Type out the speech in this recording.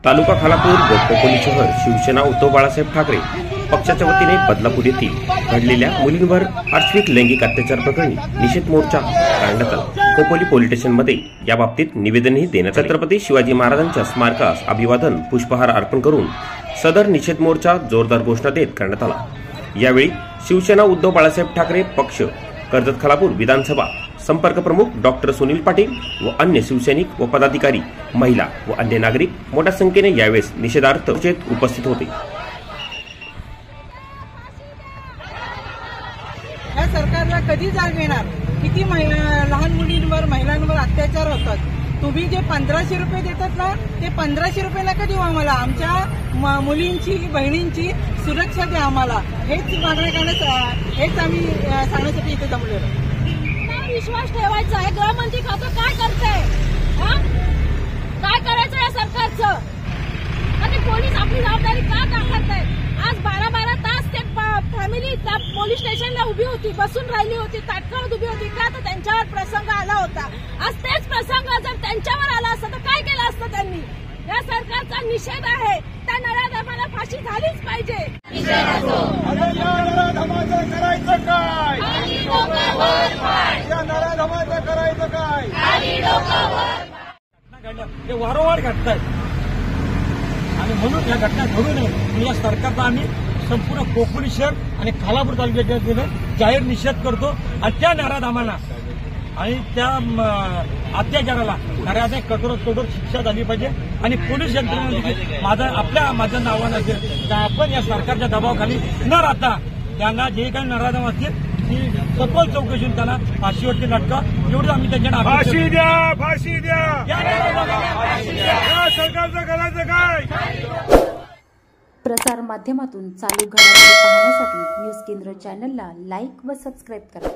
तालुका खालापूर व खोपोली शहर शिवसेना उद्धव बाळासाहेब ठाकरे पक्षाच्या वतीने बदलापूर येथील घडलेल्या मुलींवर आर्थिक लैंगिक अत्याचार प्रकरणी निषेध मोर्चा काढण्यात आला। खोपोली पोलीस स्टेशनमध्ये याबाबतीत निवेदनही देण्यात आले। छत्रपती शिवाजी महाराजांच्या स्मारकास अभिवादन पुष्पहार अर्पण करून सदर निषेध मोर्चा जोरदार घोषणा देत करण्यात आला। यावेळी शिवसेना उद्धव बाळासाहेब ठाकरे पक्ष कर्जत खालापूर विधानसभा संपर्क प्रमुख डॉक्टर सुनील पाटील व अन्य शिवसैनिक व पदाधिकारी, महिला व अन्य नागरिक मोठ्या संख्येने यावेळेस निषेधार्थ उपस्थित होते। या सरकारला कधी जाग येणार? किती लहान मुलींवर महिलांवर अत्याचार होतात। तुम्ही जे 1500 रुपये देतात ना, ते 1500 रुपये नका देऊ आम्हाला, आमच्या मुलींची बहिणींची सुरक्षा द्या आम्हाला। हेच मागण्या करण्यास, हेच आम्ही सांगण्यासाठी इथे जमलेलो। विश्वास ठेवायचा आहे। गृहमंत्री खातं काय करतंय? काय करायचं या सरकारचं? आणि पोलीस आपली जबाबदारी का दाखवत आहेत? आज 12-12 तास ते फॅमिली त्या पोलीस स्टेशनला उभी होती, बसून राहिली होती, ताटकळत उभी होती का? तर त्यांच्यावर प्रसंग आला होता। आज तेच प्रसंग जर त्यांच्यावर आला असता तर काय केलं असतं त्यांनी? या सरकारचा निषेध आहे। त्या नराधमाला फाशी झालीच पाहिजे। करायचं काय? या नराधमाचं करायचं काय? हे वारंवार घडतायत आणि म्हणून या घटना घडू नये या सरकारचा आम्ही संपूर्ण खोपोली शहर आणि खालापूर तालुक्यात जाहीर निषेध करतो। आणि त्या नराधमांना आणि त्या अत्याचाराला नराधम कठोरात कठोर शिक्षा झाली पाहिजे। आणि पोलीस यंत्रणेने माझं नावानं असेल तर आपण या सरकारच्या दबावाखाली न राहता त्यांना जे काही नराधम असतील ती सखोल चौकशीतून त्यांना फाशीवरती लटका, एवढं आम्ही त्यांच्या फाशी द्या, फाशी द्या, या सरकारचं करायचं काय? प्रसार माध्यमातून चालू घडामोडी पाहण्यासाठी न्यूज केंद्र चॅनलला लाईक व सबस्क्राईब करा।